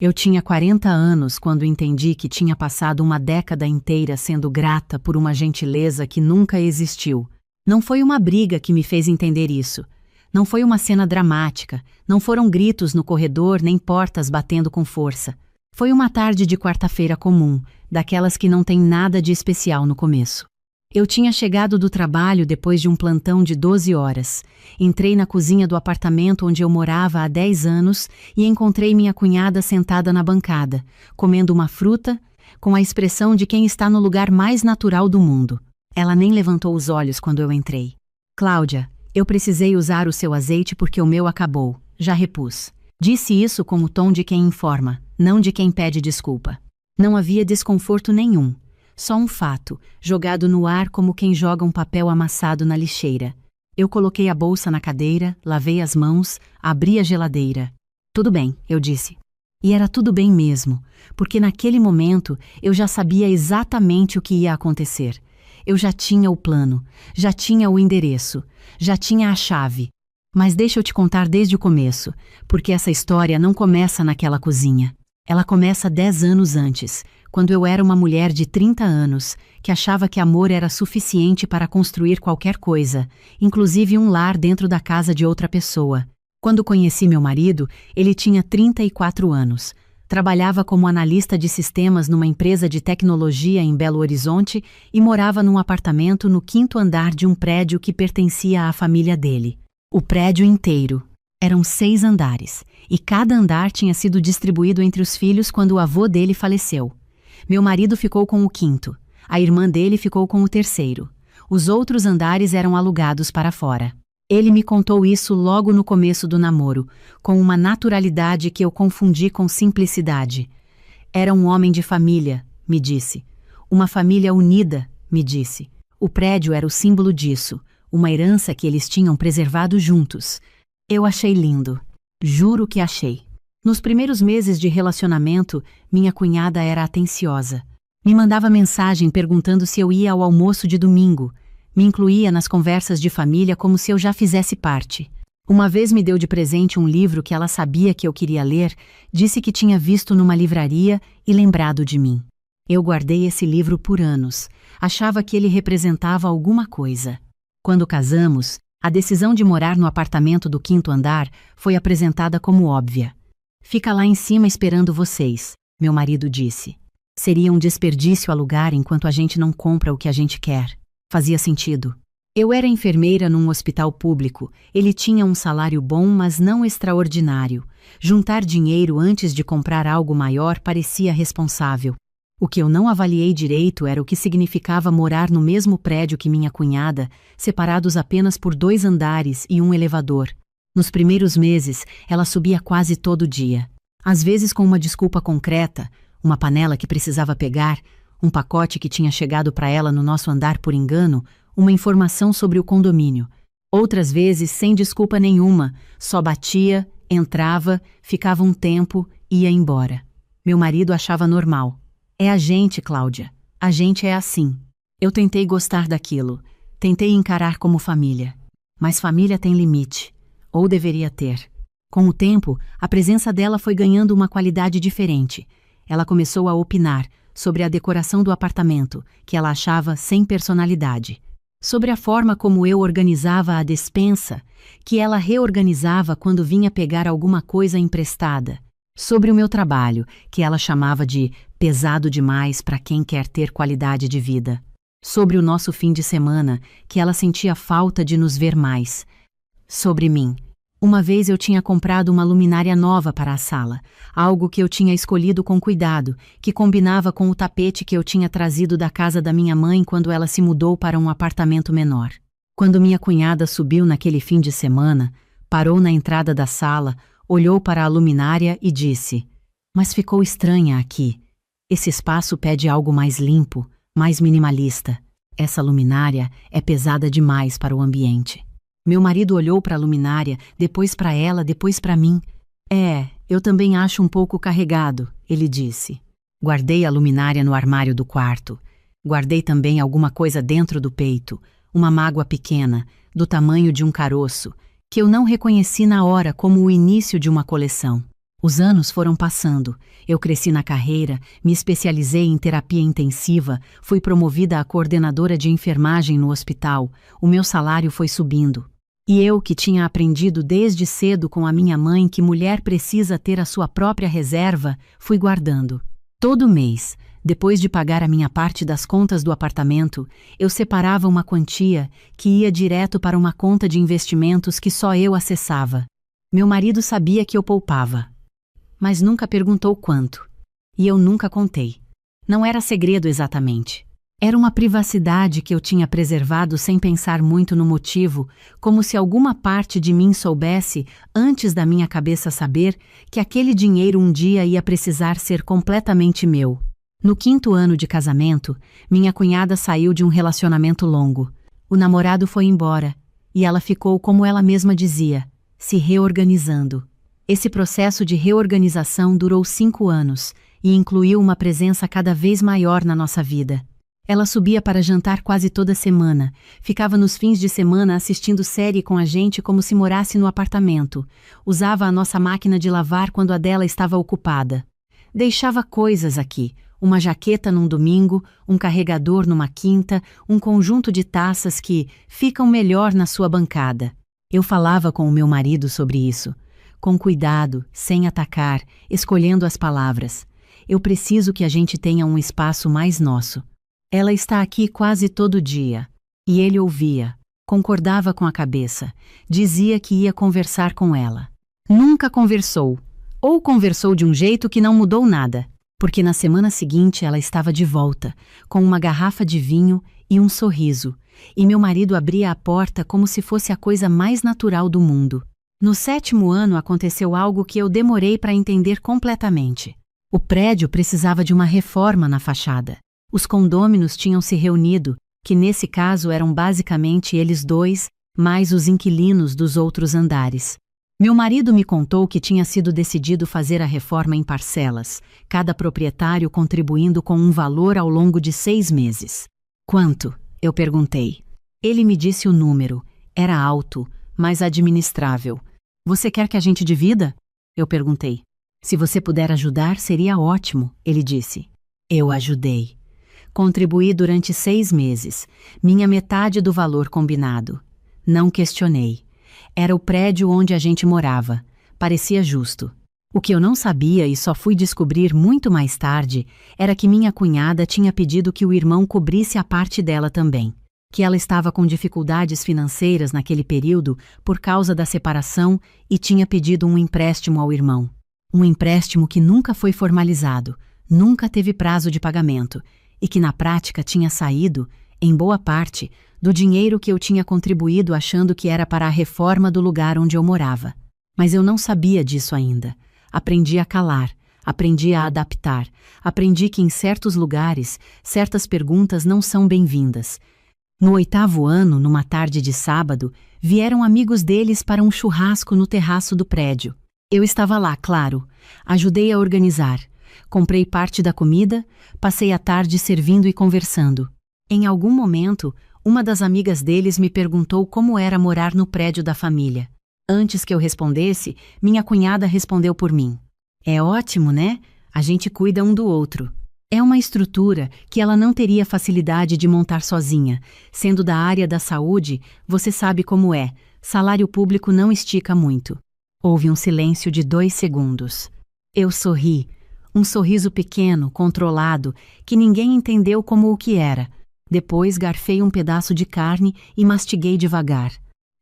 Eu tinha 40 anos quando entendi que tinha passado uma década inteira sendo grata por uma gentileza que nunca existiu. Não foi uma briga que me fez entender isso. Não foi uma cena dramática, não foram gritos no corredor nem portas batendo com força. Foi uma tarde de quarta-feira comum, daquelas que não tem nada de especial no começo. Eu tinha chegado do trabalho depois de um plantão de 12 horas. Entrei na cozinha do apartamento onde eu morava há 10 anos e encontrei minha cunhada sentada na bancada, comendo uma fruta, com a expressão de quem está no lugar mais natural do mundo. Ela nem levantou os olhos quando eu entrei. Cláudia, eu precisei usar o seu azeite porque o meu acabou. Já repus. Disse isso com o tom de quem informa, não de quem pede desculpa. Não havia desconforto nenhum. Só um fato, jogado no ar como quem joga um papel amassado na lixeira. Eu coloquei a bolsa na cadeira, lavei as mãos, abri a geladeira. Tudo bem, eu disse. E era tudo bem mesmo, porque naquele momento eu já sabia exatamente o que ia acontecer. Eu já tinha o plano, já tinha o endereço, já tinha a chave. Mas deixa eu te contar desde o começo, porque essa história não começa naquela cozinha. Ela começa 10 anos antes, quando eu era uma mulher de 30 anos, que achava que amor era suficiente para construir qualquer coisa, inclusive um lar dentro da casa de outra pessoa. Quando conheci meu marido, ele tinha 34 anos. Trabalhava como analista de sistemas numa empresa de tecnologia em Belo Horizonte e morava num apartamento no 5º andar de um prédio que pertencia à família dele. O prédio inteiro. Eram 6 andares, e cada andar tinha sido distribuído entre os filhos quando o avô dele faleceu. Meu marido ficou com o 5º, a irmã dele ficou com o 3º. Os outros andares eram alugados para fora. Ele me contou isso logo no começo do namoro, com uma naturalidade que eu confundi com simplicidade. Era um homem de família, me disse. Uma família unida, me disse. O prédio era o símbolo disso, uma herança que eles tinham preservado juntos. Eu achei lindo. Juro que achei. Nos primeiros meses de relacionamento, minha cunhada era atenciosa. Me mandava mensagem perguntando se eu ia ao almoço de domingo. Me incluía nas conversas de família como se eu já fizesse parte. Uma vez me deu de presente um livro que ela sabia que eu queria ler, disse que tinha visto numa livraria e lembrado de mim. Eu guardei esse livro por anos. Achava que ele representava alguma coisa. Quando casamos, a decisão de morar no apartamento do 5º andar foi apresentada como óbvia. Fica lá em cima esperando vocês, meu marido disse. Seria um desperdício alugar enquanto a gente não compra o que a gente quer. Fazia sentido. Eu era enfermeira num hospital público. Ele tinha um salário bom, mas não extraordinário. Juntar dinheiro antes de comprar algo maior parecia responsável. O que eu não avaliei direito era o que significava morar no mesmo prédio que minha cunhada, separados apenas por 2 andares e um elevador. Nos primeiros meses, ela subia quase todo dia. Às vezes com uma desculpa concreta, uma panela que precisava pegar, um pacote que tinha chegado para ela no nosso andar por engano, uma informação sobre o condomínio. Outras vezes sem desculpa nenhuma, só batia, entrava, ficava um tempo e ia embora. Meu marido achava normal. É a gente, Cláudia. A gente é assim. Eu tentei gostar daquilo. Tentei encarar como família. Mas família tem limite. Ou deveria ter. Com o tempo, a presença dela foi ganhando uma qualidade diferente. Ela começou a opinar sobre a decoração do apartamento, que ela achava sem personalidade. Sobre a forma como eu organizava a despensa, que ela reorganizava quando vinha pegar alguma coisa emprestada. Sobre o meu trabalho, que ela chamava de pesado demais para quem quer ter qualidade de vida. Sobre o nosso fim de semana, que ela sentia falta de nos ver mais. Sobre mim. Uma vez eu tinha comprado uma luminária nova para a sala, algo que eu tinha escolhido com cuidado, que combinava com o tapete que eu tinha trazido da casa da minha mãe quando ela se mudou para um apartamento menor. Quando minha cunhada subiu naquele fim de semana, parou na entrada da sala, olhou para a luminária e disse: "Mas ficou estranha aqui. Esse espaço pede algo mais limpo, mais minimalista. Essa luminária é pesada demais para o ambiente." Meu marido olhou para a luminária, depois para ela, depois para mim. Eu também acho um pouco carregado, ele disse. Guardei a luminária no armário do quarto. Guardei também alguma coisa dentro do peito, uma mágoa pequena, do tamanho de um caroço, que eu não reconheci na hora como o início de uma coleção. Os anos foram passando, eu cresci na carreira, me especializei em terapia intensiva, fui promovida a coordenadora de enfermagem no hospital, o meu salário foi subindo. E eu, que tinha aprendido desde cedo com a minha mãe que mulher precisa ter a sua própria reserva, fui guardando. Todo mês, depois de pagar a minha parte das contas do apartamento, eu separava uma quantia que ia direto para uma conta de investimentos que só eu acessava. Meu marido sabia que eu poupava, mas nunca perguntou quanto. E eu nunca contei. Não era segredo exatamente. Era uma privacidade que eu tinha preservado sem pensar muito no motivo, como se alguma parte de mim soubesse, antes da minha cabeça saber, que aquele dinheiro um dia ia precisar ser completamente meu. No 5º ano de casamento, minha cunhada saiu de um relacionamento longo. O namorado foi embora, e ela ficou, como ela mesma dizia, se reorganizando. Esse processo de reorganização durou 5 anos e incluiu uma presença cada vez maior na nossa vida. Ela subia para jantar quase toda semana, ficava nos fins de semana assistindo série com a gente como se morasse no apartamento, usava a nossa máquina de lavar quando a dela estava ocupada. Deixava coisas aqui, uma jaqueta num domingo, um carregador numa quinta, um conjunto de taças que ficam melhor na sua bancada. Eu falava com o meu marido sobre isso, com cuidado, sem atacar, escolhendo as palavras. Eu preciso que a gente tenha um espaço mais nosso. Ela está aqui quase todo dia. E ele ouvia, concordava com a cabeça, dizia que ia conversar com ela. Nunca conversou, ou conversou de um jeito que não mudou nada, porque na semana seguinte ela estava de volta, com uma garrafa de vinho e um sorriso, e meu marido abria a porta como se fosse a coisa mais natural do mundo. No 7º ano aconteceu algo que eu demorei para entender completamente. O prédio precisava de uma reforma na fachada. Os condôminos tinham se reunido, que nesse caso eram basicamente eles dois, mais os inquilinos dos outros andares. Meu marido me contou que tinha sido decidido fazer a reforma em parcelas, cada proprietário contribuindo com um valor ao longo de 6 meses. Quanto? Eu perguntei. Ele me disse o número. Era alto, mas administrável. Você quer que a gente divida? Eu perguntei. Se você puder ajudar, seria ótimo, ele disse. Eu ajudei. Contribuí durante 6 meses, minha metade do valor combinado. Não questionei. Era o prédio onde a gente morava. Parecia justo. O que eu não sabia e só fui descobrir muito mais tarde era que minha cunhada tinha pedido que o irmão cobrisse a parte dela também. Que ela estava com dificuldades financeiras naquele período por causa da separação e tinha pedido um empréstimo ao irmão. Um empréstimo que nunca foi formalizado, nunca teve prazo de pagamento, e que na prática tinha saído, em boa parte, do dinheiro que eu tinha contribuído achando que era para a reforma do lugar onde eu morava. Mas eu não sabia disso ainda. Aprendi a calar, aprendi a adaptar, aprendi que em certos lugares, certas perguntas não são bem-vindas. No 8º ano, numa tarde de sábado, vieram amigos deles para um churrasco no terraço do prédio. Eu estava lá, claro. Ajudei a organizar. Comprei parte da comida, passei a tarde servindo e conversando. Em algum momento, uma das amigas deles me perguntou como era morar no prédio da família. Antes que eu respondesse, minha cunhada respondeu por mim. É ótimo, né? A gente cuida um do outro. É uma estrutura que ela não teria facilidade de montar sozinha. Sendo da área da saúde, você sabe como é. Salário público não estica muito. Houve um silêncio de 2 segundos. Eu sorri. Um sorriso pequeno, controlado, que ninguém entendeu como o que era. Depois garfei um pedaço de carne e mastiguei devagar.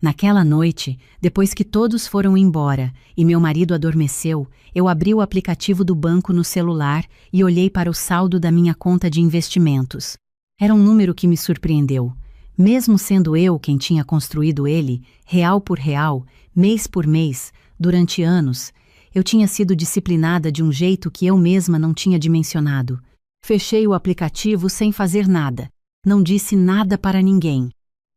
Naquela noite, depois que todos foram embora e meu marido adormeceu, eu abri o aplicativo do banco no celular e olhei para o saldo da minha conta de investimentos. Era um número que me surpreendeu. Mesmo sendo eu quem tinha construído ele, real por real, mês por mês, durante anos, eu tinha sido disciplinada de um jeito que eu mesma não tinha dimensionado. Fechei o aplicativo sem fazer nada. Não disse nada para ninguém.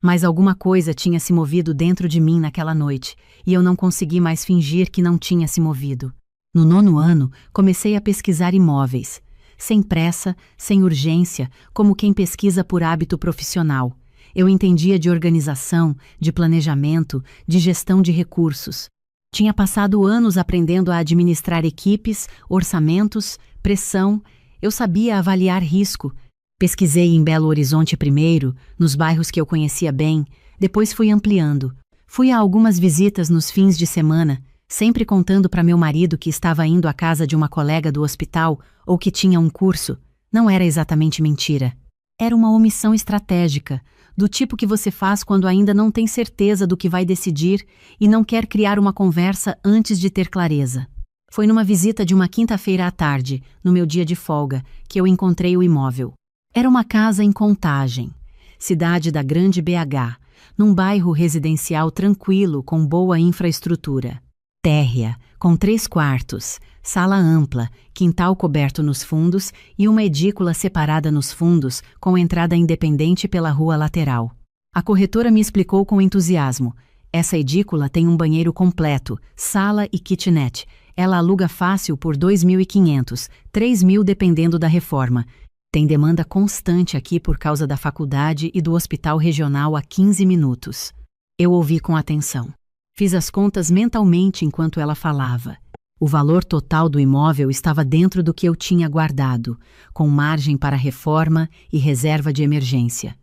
Mas alguma coisa tinha se movido dentro de mim naquela noite, e eu não consegui mais fingir que não tinha se movido. No 9º ano, comecei a pesquisar imóveis. Sem pressa, sem urgência, como quem pesquisa por hábito profissional. Eu entendia de organização, de planejamento, de gestão de recursos. Tinha passado anos aprendendo a administrar equipes, orçamentos, pressão. Eu sabia avaliar risco. Pesquisei em Belo Horizonte primeiro, nos bairros que eu conhecia bem, depois fui ampliando. Fui a algumas visitas nos fins de semana, sempre contando para meu marido que estava indo à casa de uma colega do hospital ou que tinha um curso. Não era exatamente mentira. Era uma omissão estratégica, do tipo que você faz quando ainda não tem certeza do que vai decidir e não quer criar uma conversa antes de ter clareza. Foi numa visita de uma quinta-feira à tarde, no meu dia de folga, que eu encontrei o imóvel. Era uma casa em Contagem, cidade da Grande BH, num bairro residencial tranquilo com boa infraestrutura. Térrea, com 3 quartos, sala ampla, quintal coberto nos fundos e uma edícula separada nos fundos com entrada independente pela rua lateral. A corretora me explicou com entusiasmo. Essa edícula tem um banheiro completo, sala e kitnet. Ela aluga fácil por 2.500, 3.000 dependendo da reforma. Tem demanda constante aqui por causa da faculdade e do hospital regional a 15 minutos. Eu ouvi com atenção. Fiz as contas mentalmente enquanto ela falava. O valor total do imóvel estava dentro do que eu tinha guardado, com margem para reforma e reserva de emergência.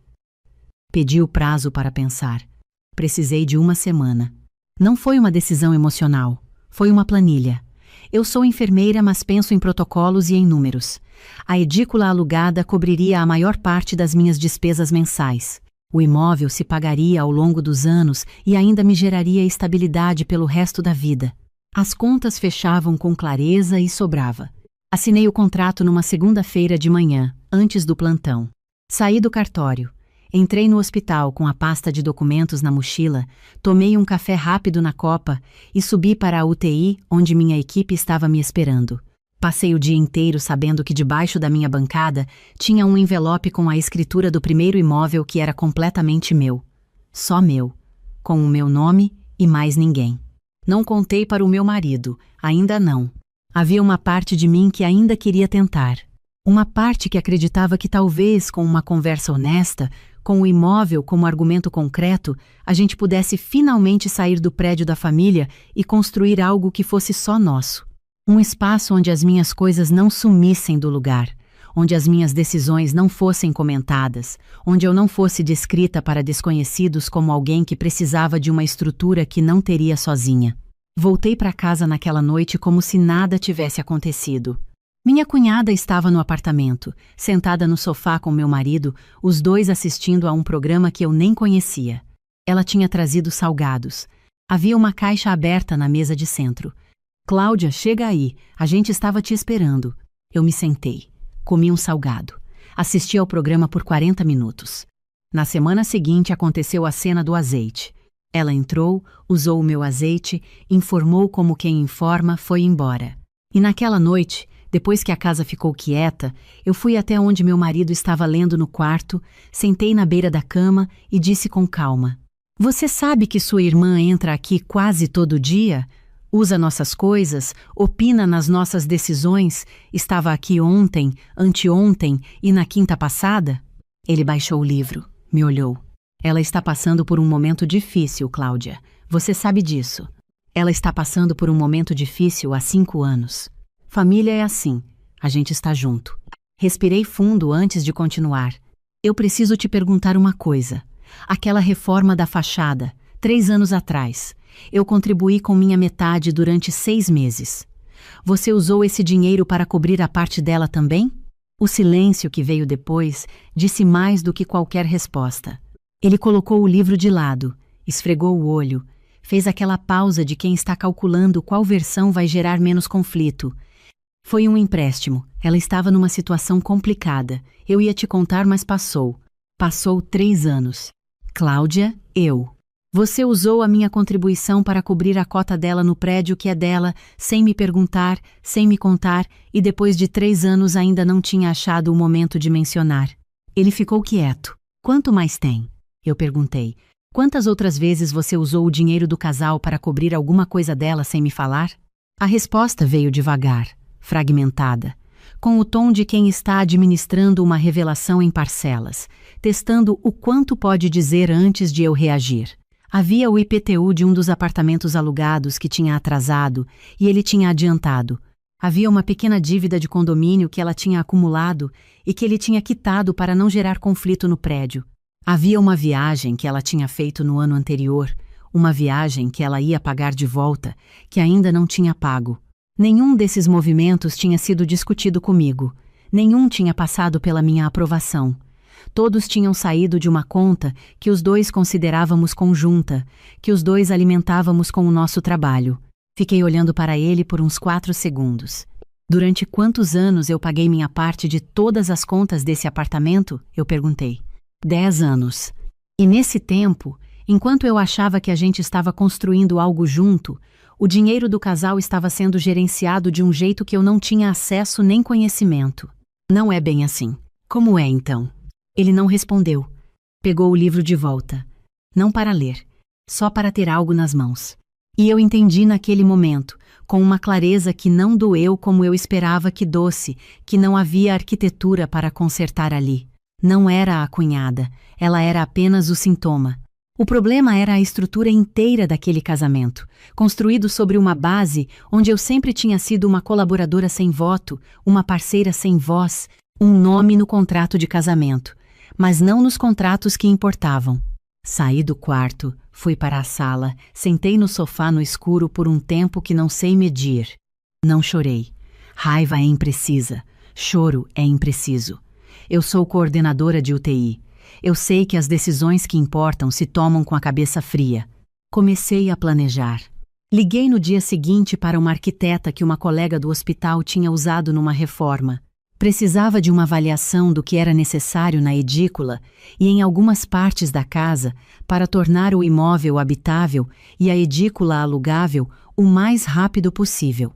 Pedi o prazo para pensar. Precisei de 1 semana. Não foi uma decisão emocional, foi uma planilha. Eu sou enfermeira, mas penso em protocolos e em números. A edícula alugada cobriria a maior parte das minhas despesas mensais. O imóvel se pagaria ao longo dos anos e ainda me geraria estabilidade pelo resto da vida. As contas fechavam com clareza e sobrava. Assinei o contrato numa segunda-feira de manhã, antes do plantão. Saí do cartório. Entrei no hospital com a pasta de documentos na mochila, tomei um café rápido na copa e subi para a UTI, onde minha equipe estava me esperando. Passei o dia inteiro sabendo que debaixo da minha bancada tinha um envelope com a escritura do primeiro imóvel que era completamente meu. Só meu. Com o meu nome e mais ninguém. Não contei para o meu marido, ainda não. Havia uma parte de mim que ainda queria tentar. Uma parte que acreditava que talvez, com uma conversa honesta, com o imóvel como argumento concreto, a gente pudesse finalmente sair do prédio da família e construir algo que fosse só nosso. Um espaço onde as minhas coisas não sumissem do lugar, onde as minhas decisões não fossem comentadas, onde eu não fosse descrita para desconhecidos como alguém que precisava de uma estrutura que não teria sozinha. Voltei para casa naquela noite como se nada tivesse acontecido. Minha cunhada estava no apartamento, sentada no sofá com meu marido, os dois assistindo a um programa que eu nem conhecia. Ela tinha trazido salgados. Havia uma caixa aberta na mesa de centro. Cláudia, chega aí, a gente estava te esperando. Eu me sentei, comi um salgado. Assisti ao programa por 40 minutos. Na semana seguinte aconteceu a cena do azeite. Ela entrou, usou o meu azeite, informou como quem informa, foi embora. E naquela noite, depois que a casa ficou quieta, eu fui até onde meu marido estava lendo no quarto, sentei na beira da cama e disse com calma: "Você sabe que sua irmã entra aqui quase todo dia? Usa nossas coisas, opina nas nossas decisões, estava aqui ontem, anteontem e na quinta passada?" Ele baixou o livro, me olhou. "Ela está passando por um momento difícil, Cláudia. Você sabe disso. Ela está passando por um momento difícil há 5 anos. Família é assim, a gente está junto." Respirei fundo antes de continuar. "Eu preciso te perguntar uma coisa. Aquela reforma da fachada, 3 anos atrás, eu contribuí com minha metade durante 6 meses. Você usou esse dinheiro para cobrir a parte dela também?" O silêncio que veio depois disse mais do que qualquer resposta. Ele colocou o livro de lado, esfregou o olho, fez aquela pausa de quem está calculando qual versão vai gerar menos conflito. "Foi um empréstimo. Ela estava numa situação complicada. Eu ia te contar, mas passou. Passou 3 anos. Cláudia, Você usou a minha contribuição para cobrir a cota dela no prédio que é dela, sem me perguntar, sem me contar, e depois de 3 anos ainda não tinha achado o momento de mencionar." Ele ficou quieto. "Quanto mais tem?" Eu perguntei. "Quantas outras vezes você usou o dinheiro do casal para cobrir alguma coisa dela sem me falar?" A resposta veio devagar, fragmentada, com o tom de quem está administrando uma revelação em parcelas, testando o quanto pode dizer antes de eu reagir. Havia o IPTU de um dos apartamentos alugados que tinha atrasado e ele tinha adiantado. Havia uma pequena dívida de condomínio que ela tinha acumulado e que ele tinha quitado para não gerar conflito no prédio. Havia uma viagem que ela tinha feito no ano anterior, uma viagem que ela ia pagar de volta, que ainda não tinha pago. Nenhum desses movimentos tinha sido discutido comigo. Nenhum tinha passado pela minha aprovação. Todos tinham saído de uma conta que os dois considerávamos conjunta, que os dois alimentávamos com o nosso trabalho. Fiquei olhando para ele por uns 4 segundos. Durante quantos anos eu paguei minha parte de todas as contas desse apartamento? Eu perguntei. 10 anos. E nesse tempo, enquanto eu achava que a gente estava construindo algo junto, o dinheiro do casal estava sendo gerenciado de um jeito que eu não tinha acesso nem conhecimento. Não é bem assim. Como é então? Ele não respondeu. Pegou o livro de volta. Não para ler, só para ter algo nas mãos. E eu entendi naquele momento, com uma clareza que não doeu como eu esperava que doesse, que não havia arquitetura para consertar ali. Não era a cunhada, ela era apenas o sintoma. O problema era a estrutura inteira daquele casamento, construído sobre uma base onde eu sempre tinha sido uma colaboradora sem voto, uma parceira sem voz, um nome no contrato de casamento, mas não nos contratos que importavam. Saí do quarto, fui para a sala, sentei no sofá no escuro por um tempo que não sei medir. Não chorei. Raiva é imprecisa. Choro é impreciso. Eu sou coordenadora de UTI. Eu sei que as decisões que importam se tomam com a cabeça fria. Comecei a planejar. Liguei no dia seguinte para uma arquiteta que uma colega do hospital tinha usado numa reforma. Precisava de uma avaliação do que era necessário na edícula e em algumas partes da casa para tornar o imóvel habitável e a edícula alugável o mais rápido possível.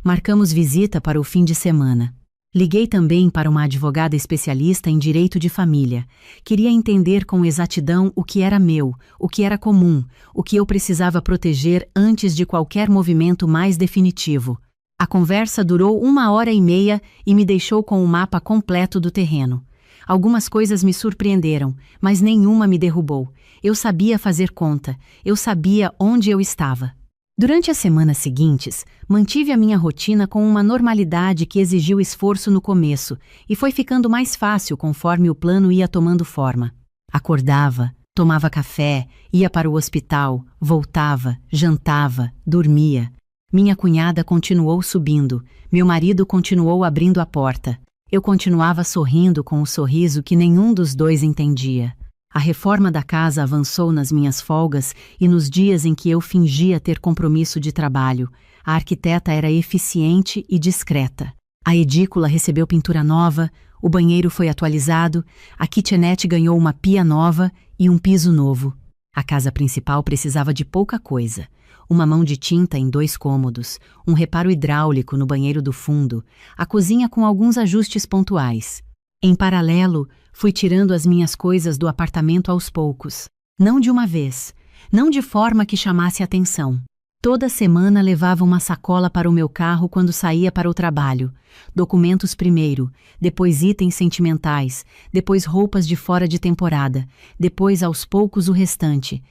Marcamos visita para o fim de semana. Liguei também para uma advogada especialista em direito de família. Queria entender com exatidão o que era meu, o que era comum, o que eu precisava proteger antes de qualquer movimento mais definitivo. A conversa durou 1h30 e me deixou com o mapa completo do terreno. Algumas coisas me surpreenderam, mas nenhuma me derrubou. Eu sabia fazer conta, eu sabia onde eu estava. Durante as semanas seguintes, mantive a minha rotina com uma normalidade que exigiu esforço no começo e foi ficando mais fácil conforme o plano ia tomando forma. Acordava, tomava café, ia para o hospital, voltava, jantava, dormia. Minha cunhada continuou subindo, meu marido continuou abrindo a porta. Eu continuava sorrindo com o sorriso que nenhum dos dois entendia. A reforma da casa avançou nas minhas folgas e nos dias em que eu fingia ter compromisso de trabalho. A arquiteta era eficiente e discreta. A edícula recebeu pintura nova, o banheiro foi atualizado, a kitchenette ganhou uma pia nova e um piso novo. A casa principal precisava de pouca coisa. Uma mão de tinta em 2 cômodos, um reparo hidráulico no banheiro do fundo, a cozinha com alguns ajustes pontuais. Em paralelo, fui tirando as minhas coisas do apartamento aos poucos. Não de uma vez, não de forma que chamasse atenção. Toda semana levava uma sacola para o meu carro quando saía para o trabalho. Documentos primeiro, depois itens sentimentais, depois roupas de fora de temporada, depois aos poucos o restante.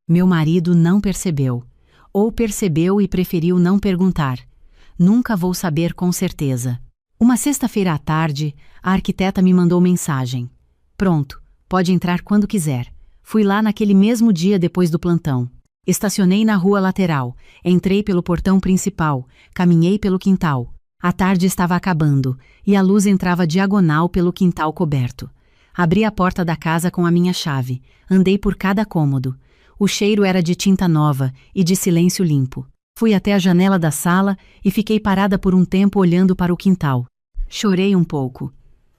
Meu marido não percebeu. Ou percebeu e preferiu não perguntar. Nunca vou saber com certeza. Uma sexta-feira à tarde, a arquiteta me mandou mensagem. Pronto, pode entrar quando quiser. Fui lá naquele mesmo dia depois do plantão. Estacionei na rua lateral, entrei pelo portão principal, caminhei pelo quintal. A tarde estava acabando, e a luz entrava diagonal pelo quintal coberto. Abri a porta da casa com a minha chave, andei por cada cômodo. O cheiro era de tinta nova e de silêncio limpo. Fui até a janela da sala e fiquei parada por um tempo olhando para o quintal. Chorei um pouco.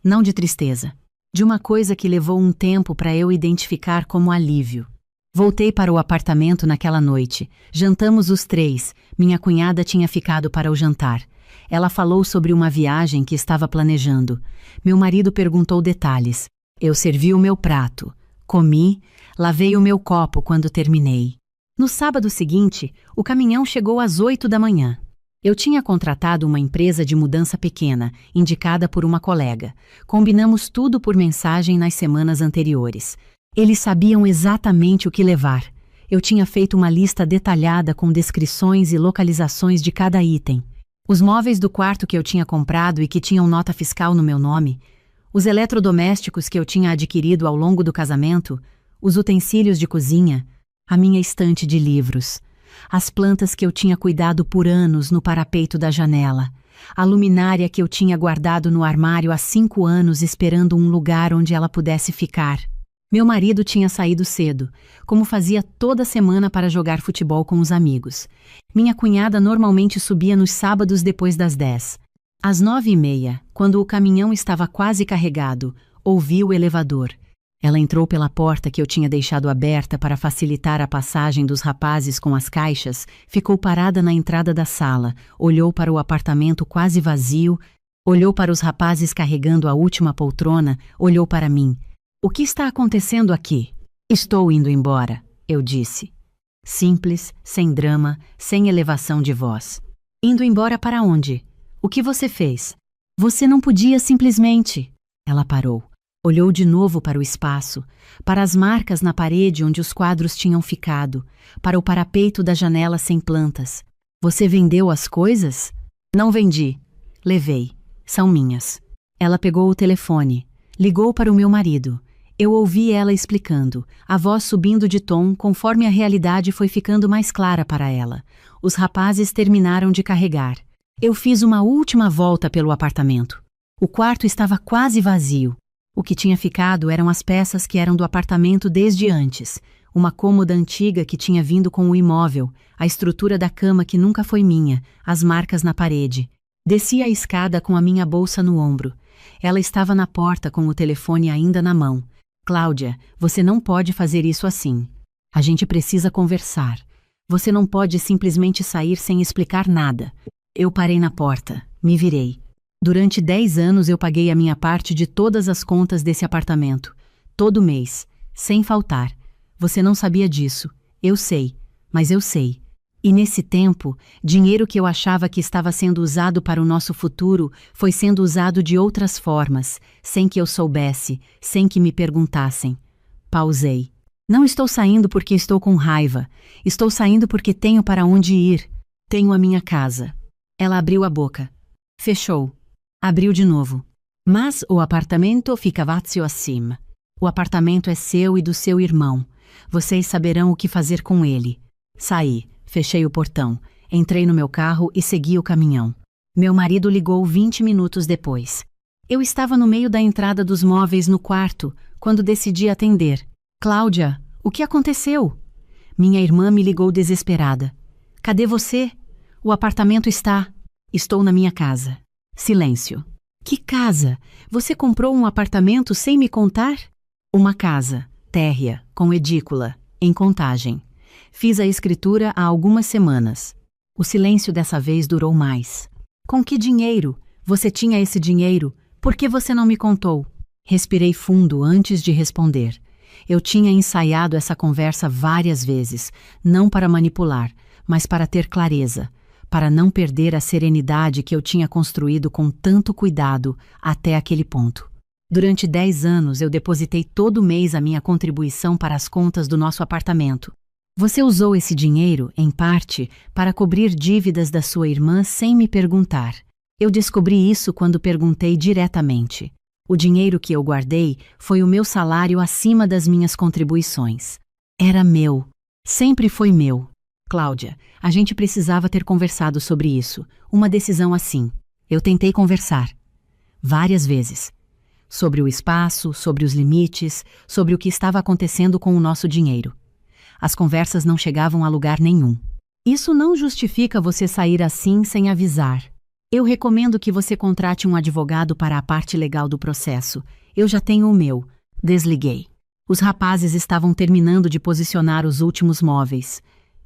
Não de tristeza. De uma coisa que levou um tempo para eu identificar como alívio. Voltei para o apartamento naquela noite. Jantamos os 3. Minha cunhada tinha ficado para o jantar. Ela falou sobre uma viagem que estava planejando. Meu marido perguntou detalhes. Eu servi o meu prato. Comi, lavei o meu copo quando terminei. No sábado seguinte, o caminhão chegou às 8 da manhã. Eu tinha contratado uma empresa de mudança pequena, indicada por uma colega. Combinamos tudo por mensagem nas semanas anteriores. Eles sabiam exatamente o que levar. Eu tinha feito uma lista detalhada com descrições e localizações de cada item. Os móveis do quarto que eu tinha comprado e que tinham nota fiscal no meu nome, os eletrodomésticos que eu tinha adquirido ao longo do casamento, os utensílios de cozinha, a minha estante de livros, as plantas que eu tinha cuidado por anos no parapeito da janela, a luminária que eu tinha guardado no armário há 5 anos esperando um lugar onde ela pudesse ficar. Meu marido tinha saído cedo, como fazia toda semana para jogar futebol com os amigos. Minha cunhada normalmente subia nos sábados depois das 10. Às 9h30, quando o caminhão estava quase carregado, ouvi o elevador. Ela entrou pela porta que eu tinha deixado aberta para facilitar a passagem dos rapazes com as caixas, ficou parada na entrada da sala, olhou para o apartamento quase vazio, olhou para os rapazes carregando a última poltrona, olhou para mim. O que está acontecendo aqui? Estou indo embora, eu disse. Simples, sem drama, sem elevação de voz. Indo embora para onde? O que você fez? Você não podia simplesmente... Ela parou. Olhou de novo para o espaço, para as marcas na parede onde os quadros tinham ficado, para o parapeito da janela sem plantas. Você vendeu as coisas? Não vendi. Levei. São minhas. Ela pegou o telefone. Ligou para o meu marido. Eu ouvi ela explicando, a voz subindo de tom conforme a realidade foi ficando mais clara para ela. Os rapazes terminaram de carregar. Eu fiz uma última volta pelo apartamento. O quarto estava quase vazio. O que tinha ficado eram as peças que eram do apartamento desde antes. Uma cômoda antiga que tinha vindo com o imóvel, a estrutura da cama que nunca foi minha, as marcas na parede. Desci a escada com a minha bolsa no ombro. Ela estava na porta com o telefone ainda na mão. Cláudia, você não pode fazer isso assim. A gente precisa conversar. Você não pode simplesmente sair sem explicar nada. Eu parei na porta, me virei. Durante 10 anos eu paguei a minha parte de todas as contas desse apartamento. Todo mês, sem faltar. Você não sabia disso. Eu sei, mas eu sei. E nesse tempo, dinheiro que eu achava que estava sendo usado para o nosso futuro foi sendo usado de outras formas, sem que eu soubesse, sem que me perguntassem. Pausei. Não estou saindo porque estou com raiva. Estou saindo porque tenho para onde ir. Tenho a minha casa. Ela abriu a boca. Fechou. Abriu de novo. Mas o apartamento fica vazio assim. O apartamento é seu e do seu irmão. Vocês saberão o que fazer com ele. Saí. Fechei o portão, entrei no meu carro e segui o caminhão. Meu marido ligou 20 minutos depois. Eu estava no meio da entrada dos móveis no quarto, quando decidi atender. Cláudia, o que aconteceu? Minha irmã me ligou desesperada. Cadê você? O apartamento está... Estou na minha casa. Silêncio. Que casa? Você comprou um apartamento sem me contar? Uma casa, térrea, com edícula, em Contagem. Fiz a escritura há algumas semanas. O silêncio dessa vez durou mais. Com que dinheiro? Você tinha esse dinheiro? Por que você não me contou? Respirei fundo antes de responder. Eu tinha ensaiado essa conversa várias vezes, não para manipular, mas para ter clareza, para não perder a serenidade que eu tinha construído com tanto cuidado até aquele ponto. Durante 10 anos eu depositei todo mês a minha contribuição para as contas do nosso apartamento. Você usou esse dinheiro, em parte, para cobrir dívidas da sua irmã sem me perguntar. Eu descobri isso quando perguntei diretamente. O dinheiro que eu guardei foi o meu salário acima das minhas contribuições. Era meu. Sempre foi meu. Cláudia, a gente precisava ter conversado sobre isso. Uma decisão assim. Eu tentei conversar. Várias vezes. Sobre o espaço, sobre os limites, sobre o que estava acontecendo com o nosso dinheiro. As conversas não chegavam a lugar nenhum. Isso não justifica você sair assim sem avisar. Eu recomendo que você contrate um advogado para a parte legal do processo. Eu já tenho o meu. Desliguei. Os rapazes estavam terminando de posicionar os últimos móveis.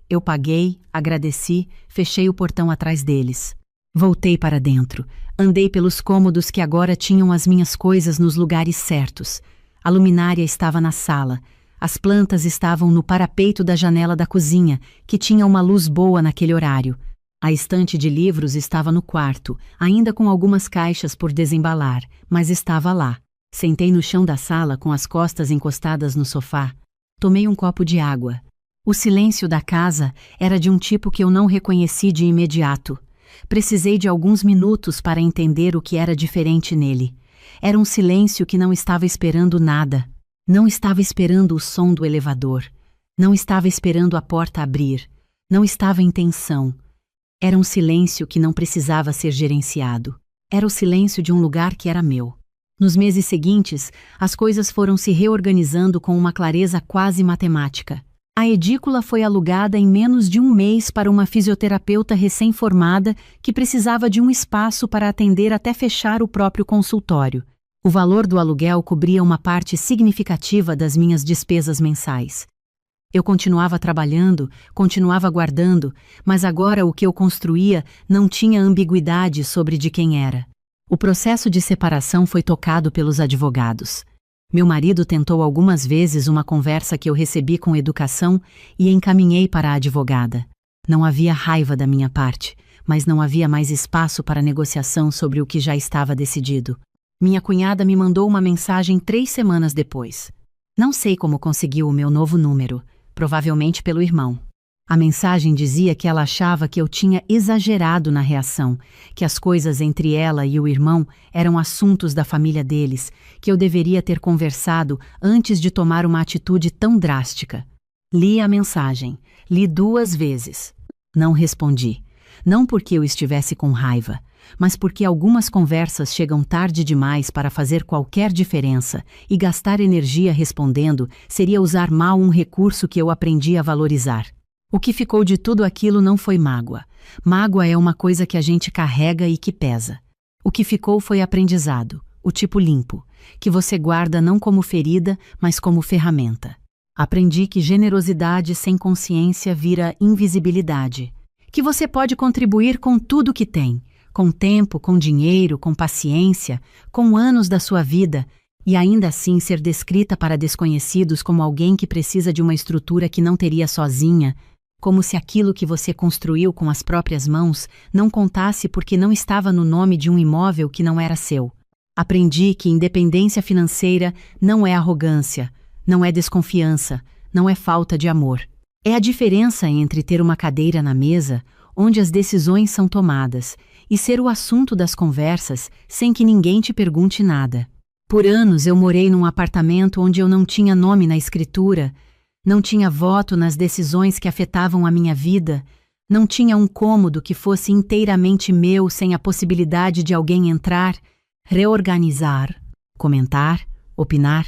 Eu paguei, agradeci, fechei o portão atrás deles. Voltei para dentro. Andei pelos cômodos que agora tinham as minhas coisas nos lugares certos. A luminária estava na sala. As plantas estavam no parapeito da janela da cozinha, que tinha uma luz boa naquele horário. A estante de livros estava no quarto, ainda com algumas caixas por desembalar, mas estava lá. Sentei no chão da sala com as costas encostadas no sofá. Tomei um copo de água. O silêncio da casa era de um tipo que eu não reconheci de imediato. Precisei de alguns minutos para entender o que era diferente nele. Era um silêncio que não estava esperando nada. Não estava esperando o som do elevador. Não estava esperando a porta abrir. Não estava em tensão. Era um silêncio que não precisava ser gerenciado. Era o silêncio de um lugar que era meu. Nos meses seguintes, as coisas foram se reorganizando com uma clareza quase matemática. A edícula foi alugada em menos de um mês para uma fisioterapeuta recém-formada que precisava de um espaço para atender até fechar o próprio consultório. O valor do aluguel cobria uma parte significativa das minhas despesas mensais. Eu continuava trabalhando, continuava guardando, mas agora o que eu construía não tinha ambiguidade sobre de quem era. O processo de separação foi tocado pelos advogados. Meu marido tentou algumas vezes uma conversa que eu recebi com educação e encaminhei para a advogada. Não havia raiva da minha parte, mas não havia mais espaço para negociação sobre o que já estava decidido. Minha cunhada me mandou uma mensagem 3 semanas depois. Não sei como conseguiu o meu novo número, provavelmente pelo irmão. A mensagem dizia que ela achava que eu tinha exagerado na reação, que as coisas entre ela e o irmão eram assuntos da família deles, que eu deveria ter conversado antes de tomar uma atitude tão drástica. Li a mensagem, li 2 vezes. Não respondi. Não porque eu estivesse com raiva, mas porque algumas conversas chegam tarde demais para fazer qualquer diferença e gastar energia respondendo seria usar mal um recurso que eu aprendi a valorizar. O que ficou de tudo aquilo não foi mágoa. Mágoa é uma coisa que a gente carrega e que pesa. O que ficou foi aprendizado, o tipo limpo, que você guarda não como ferida, mas como ferramenta. Aprendi que generosidade sem consciência vira invisibilidade, que você pode contribuir com tudo que tem, com tempo, com dinheiro, com paciência, com anos da sua vida, e ainda assim ser descrita para desconhecidos como alguém que precisa de uma estrutura que não teria sozinha, como se aquilo que você construiu com as próprias mãos não contasse porque não estava no nome de um imóvel que não era seu. Aprendi que independência financeira não é arrogância, não é desconfiança, não é falta de amor. É a diferença entre ter uma cadeira na mesa, onde as decisões são tomadas, e ser o assunto das conversas sem que ninguém te pergunte nada. Por anos eu morei num apartamento onde eu não tinha nome na escritura, não tinha voto nas decisões que afetavam a minha vida, não tinha um cômodo que fosse inteiramente meu sem a possibilidade de alguém entrar, reorganizar, comentar, opinar,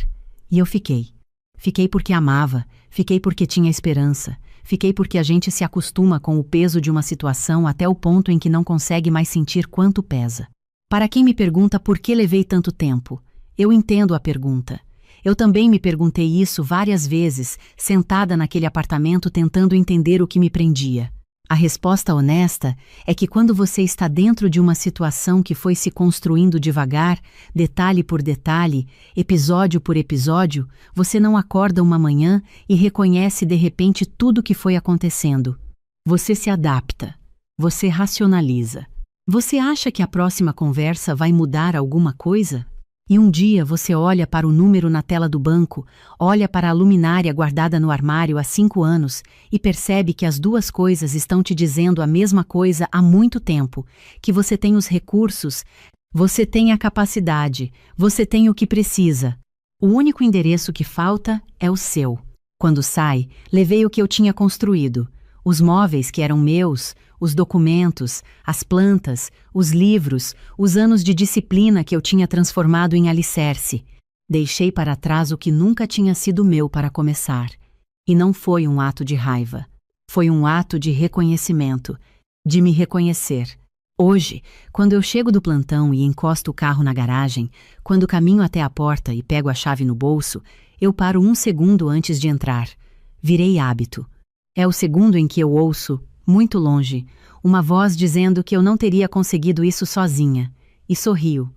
e eu fiquei. Fiquei porque amava, fiquei porque tinha esperança, fiquei porque a gente se acostuma com o peso de uma situação até o ponto em que não consegue mais sentir quanto pesa. Para quem me pergunta por que levei tanto tempo, eu entendo a pergunta. Eu também me perguntei isso várias vezes, sentada naquele apartamento tentando entender o que me prendia. A resposta honesta é que quando você está dentro de uma situação que foi se construindo devagar, detalhe por detalhe, episódio por episódio, você não acorda uma manhã e reconhece de repente tudo o que foi acontecendo. Você se adapta. Você racionaliza. Você acha que a próxima conversa vai mudar alguma coisa? E um dia você olha para o número na tela do banco, olha para a luminária guardada no armário há 5 anos e percebe que as 2 coisas estão te dizendo a mesma coisa há muito tempo, que você tem os recursos, você tem a capacidade, você tem o que precisa. O único endereço que falta é o seu. Quando sai, levei o que eu tinha construído, os móveis que eram meus, os documentos, as plantas, os livros, os anos de disciplina que eu tinha transformado em alicerce. Deixei para trás o que nunca tinha sido meu para começar. E não foi um ato de raiva. Foi um ato de reconhecimento, de me reconhecer. Hoje, quando eu chego do plantão e encosto o carro na garagem, quando caminho até a porta e pego a chave no bolso, eu paro 1 segundo antes de entrar. Virei hábito. É o segundo em que eu ouço, muito longe, uma voz dizendo que eu não teria conseguido isso sozinha, e sorrio.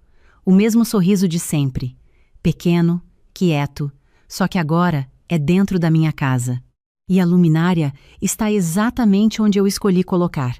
O mesmo sorriso de sempre. Pequeno, quieto, só que agora é dentro da minha casa. E a luminária está exatamente onde eu escolhi colocar.